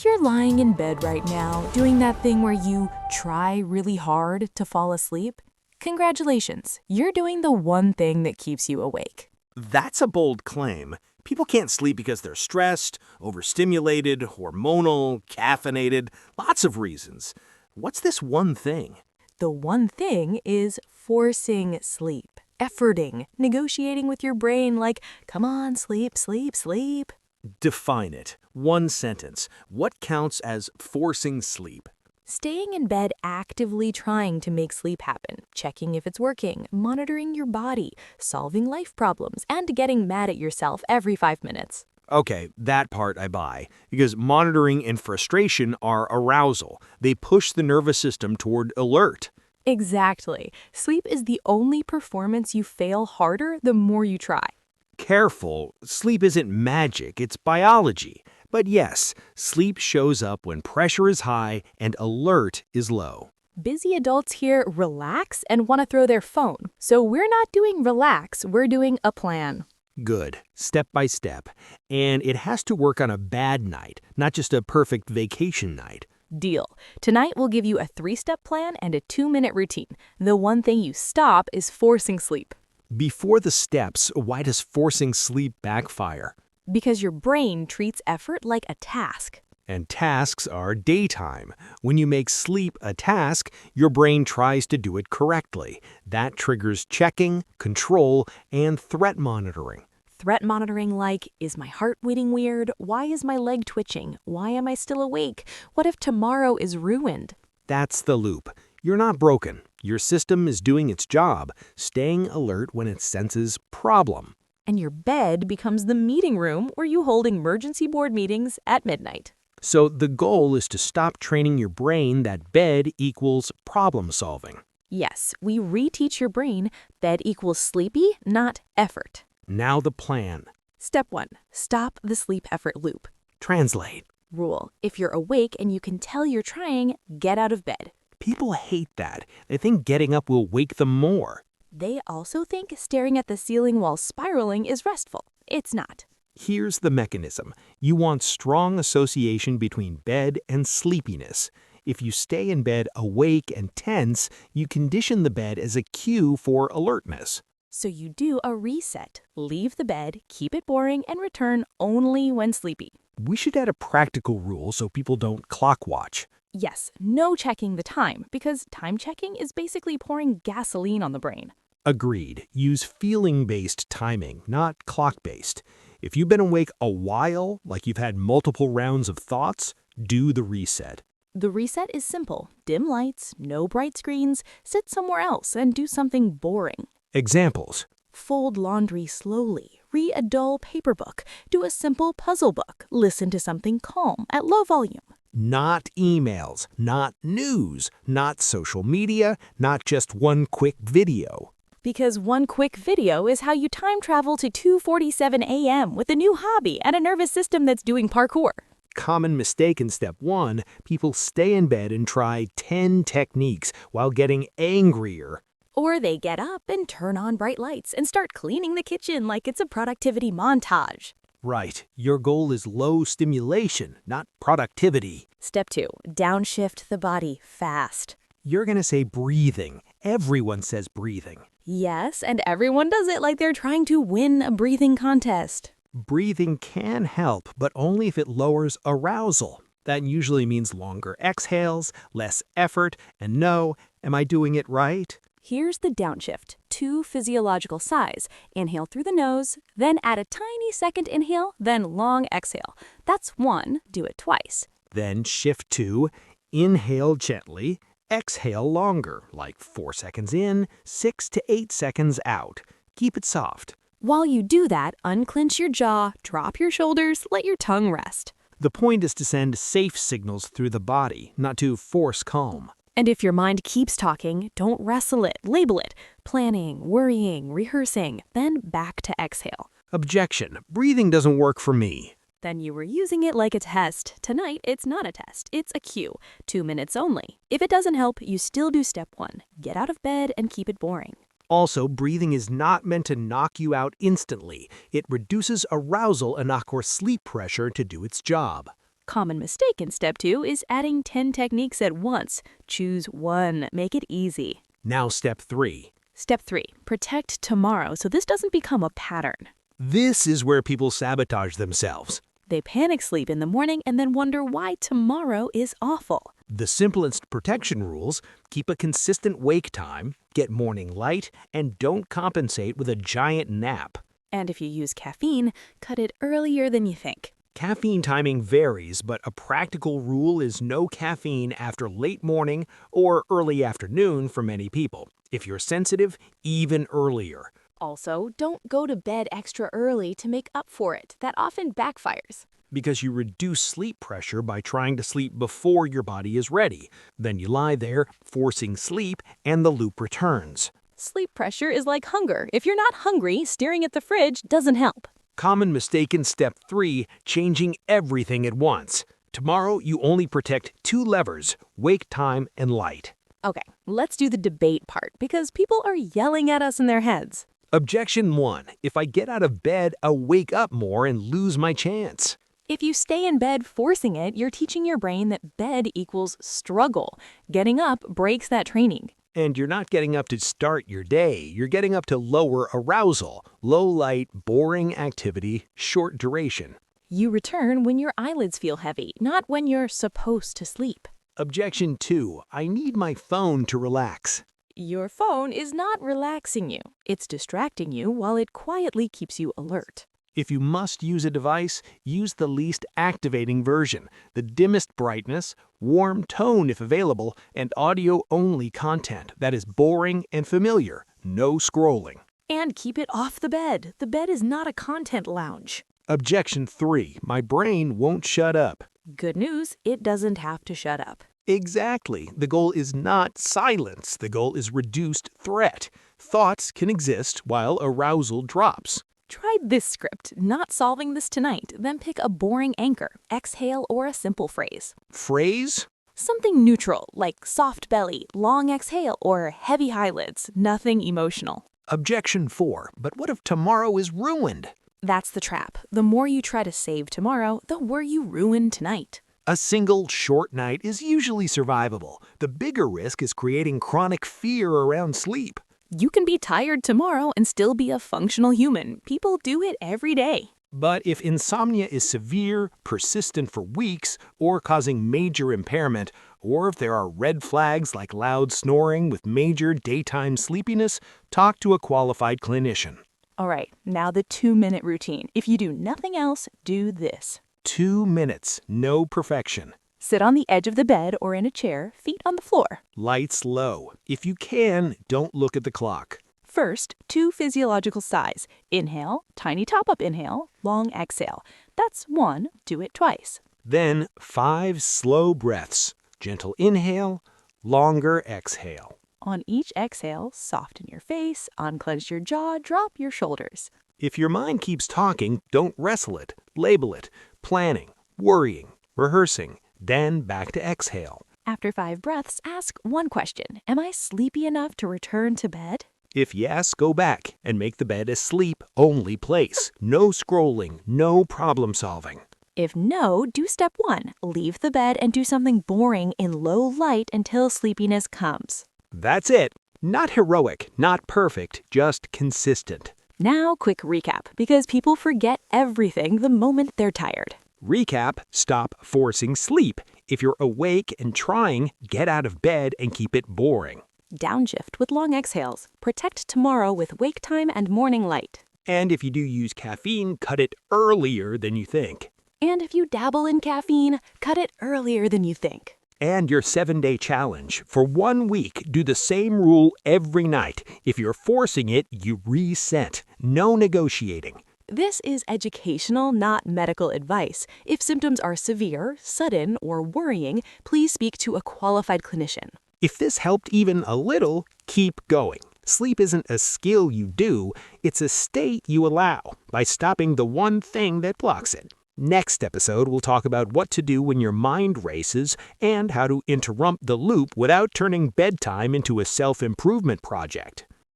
If you're lying in bed right now, doing that thing where you try really hard to fall asleep, congratulations, you're doing the one thing that keeps you awake. That's a bold claim. People can't sleep because they're stressed, overstimulated, hormonal, caffeinated, lots of reasons. What's this one thing? The one thing is forcing sleep, efforting, negotiating with your brain like, come on, sleep, sleep, sleep. Define it. One sentence. What counts as forcing sleep? Staying in bed actively trying to make sleep happen, checking if it's working, monitoring your body, solving life problems, and getting mad at yourself every 5 minutes. Okay, that part I buy, because monitoring and frustration are arousal. They push the nervous system toward alert. Exactly. Sleep is the only performance you fail harder the more you try. Careful, sleep isn't magic, it's biology. But yes, sleep shows up when pressure is high and alert is low. Busy adults here relax and want to throw their phone. So we're not doing relax, we're doing a plan. Good, step by step. And it has to work on a bad night, not just a perfect vacation night. Deal. Tonight we'll give you a 3-step plan and a 2-minute routine. The one thing you stop is forcing sleep. Before the steps, why does forcing sleep backfire? Because your brain treats effort like a task. And tasks are daytime. When you make sleep a task, your brain tries to do it correctly. That triggers checking, control, and threat monitoring. Threat monitoring like, is my heart beating weird? Why is my leg twitching? Why am I still awake? What if tomorrow is ruined? That's the loop. You're not broken. Your system is doing its job, staying alert when it senses problem. And your bed becomes the meeting room where you hold emergency board meetings at midnight. So the goal is to stop training your brain that bed equals problem solving. Yes, we reteach your brain bed equals sleepy, not effort. Now the plan. Step 1. Stop the sleep effort loop. Translate. Rule. If you're awake and you can tell you're trying, get out of bed. People hate that. They think getting up will wake them more. They also think staring at the ceiling while spiraling is restful. It's not. Here's the mechanism. You want strong association between bed and sleepiness. If you stay in bed awake and tense, you condition the bed as a cue for alertness. So you do a reset. Leave the bed, keep it boring, and return only when sleepy. We should add a practical rule so people don't clock watch. Yes, no checking the time, because time checking is basically pouring gasoline on the brain. Agreed. Use feeling-based timing, not clock-based. If you've been awake a while, like you've had multiple rounds of thoughts, do the reset. The reset is simple. Dim lights, no bright screens, sit somewhere else and do something boring. Examples. Fold laundry slowly, read a dull paper book, do a simple puzzle book, listen to something calm at low volume. Not emails, not news, not social media, not just one quick video. Because one quick video is how you time travel to 2:47 a.m. with a new hobby and a nervous system that's doing parkour. Common mistake in step 1, people stay in bed and try 10 techniques while getting angrier. Or they get up and turn on bright lights and start cleaning the kitchen like it's a productivity montage. Right. Your goal is low stimulation, not productivity. Step 2. Downshift the body fast. You're going to say breathing. Everyone says breathing. Yes, and everyone does it like they're trying to win a breathing contest. Breathing can help, but only if it lowers arousal. That usually means longer exhales, less effort, and no, am I doing it right? Here's the downshift. 2 physiological sighs. Inhale through the nose, then add a tiny second inhale, then long exhale. That's 1. Do it twice. Then shift to inhale gently, exhale longer, like 4 seconds in, 6 to 8 seconds out. Keep it soft. While you do that, unclench your jaw, drop your shoulders, let your tongue rest. The point is to send safe signals through the body, not to force calm. And if your mind keeps talking, don't wrestle it, label it. Planning, worrying, rehearsing, then back to exhale. Objection. Breathing doesn't work for me. Then you were using it like a test. Tonight, it's not a test, it's a cue. 2 minutes only. If it doesn't help, you still do step 1. Get out of bed and keep it boring. Also, breathing is not meant to knock you out instantly. It reduces arousal enough for sleep pressure to do its job. Common mistake in step 2 is adding 10 techniques at once. Choose one. Make it easy. Now step 3. Step 3. Protect tomorrow so this doesn't become a pattern. This is where people sabotage themselves. They panic sleep in the morning and then wonder why tomorrow is awful. The simplest protection rules: keep a consistent wake time, get morning light, and don't compensate with a giant nap. And if you use caffeine, cut it earlier than you think. Caffeine timing varies, but a practical rule is no caffeine after late morning or early afternoon for many people. If you're sensitive, even earlier. Also, don't go to bed extra early to make up for it. That often backfires. Because you reduce sleep pressure by trying to sleep before your body is ready. Then you lie there, forcing sleep, and the loop returns. Sleep pressure is like hunger. If you're not hungry, staring at the fridge doesn't help. Common mistake in step 3, changing everything at once. Tomorrow, you only protect 2 levers: wake time and light. Okay, let's do the debate part because people are yelling at us in their heads. Objection 1. If I get out of bed, I'll wake up more and lose my chance. If you stay in bed forcing it, you're teaching your brain that bed equals struggle. Getting up breaks that training. And you're not getting up to start your day. You're getting up to lower arousal, low light, boring activity, short duration. You return when your eyelids feel heavy, not when you're supposed to sleep. Objection 2. I need my phone to relax. Your phone is not relaxing you. It's distracting you while it quietly keeps you alert. If you must use a device, use the least activating version, the dimmest brightness, warm tone if available, and audio-only content that is boring and familiar. No scrolling. And keep it off the bed. The bed is not a content lounge. Objection 3. My brain won't shut up. Good news, it doesn't have to shut up. Exactly. The goal is not silence. The goal is reduced threat. Thoughts can exist while arousal drops. Try this script, not solving this tonight, then pick a boring anchor, exhale, or a simple phrase. Phrase? Something neutral, like soft belly, long exhale, or heavy eyelids, nothing emotional. Objection 4. But what if tomorrow is ruined? That's the trap. The more you try to save tomorrow, the more you ruin tonight. A single short night is usually survivable. The bigger risk is creating chronic fear around sleep. You can be tired tomorrow and still be a functional human. People do it every day. But if insomnia is severe, persistent for weeks, or causing major impairment, or if there are red flags like loud snoring with major daytime sleepiness, talk to a qualified clinician. All right, now the 2-minute routine. If you do nothing else, do this. 2 minutes, no perfection. Sit on the edge of the bed or in a chair, feet on the floor. Lights low. If you can, don't look at the clock. First, 2 physiological sighs. Inhale, tiny top-up inhale, long exhale. That's 1, do it twice. Then 5 slow breaths. Gentle inhale, longer exhale. On each exhale, soften your face, unclench your jaw, drop your shoulders. If your mind keeps talking, don't wrestle it. Label it. Planning, worrying, rehearsing. Then back to exhale. After 5 breaths, ask one question. Am I sleepy enough to return to bed? If yes, go back and make the bed a sleep-only place. No scrolling, no problem solving. If no, do step 1. Leave the bed and do something boring in low light until sleepiness comes. That's it. Not heroic, not perfect, just consistent. Now, quick recap, because people forget everything the moment they're tired. Recap: stop forcing sleep. If you're awake and trying, get out of bed and keep it boring. Downshift with long exhales. Protect tomorrow with wake time and morning light. And if you do use caffeine, cut it earlier than you think. And if you dabble in caffeine, cut it earlier than you think. And your 7-day challenge. For 1 week, do the same rule every night. If you're forcing it, you reset. No negotiating. This is educational, not medical advice. If symptoms are severe, sudden, or worrying, please speak to a qualified clinician. If this helped even a little, keep going. Sleep isn't a skill you do, it's a state you allow by stopping the one thing that blocks it. Next episode, we'll talk about what to do when your mind races and how to interrupt the loop without turning bedtime into a self-improvement project.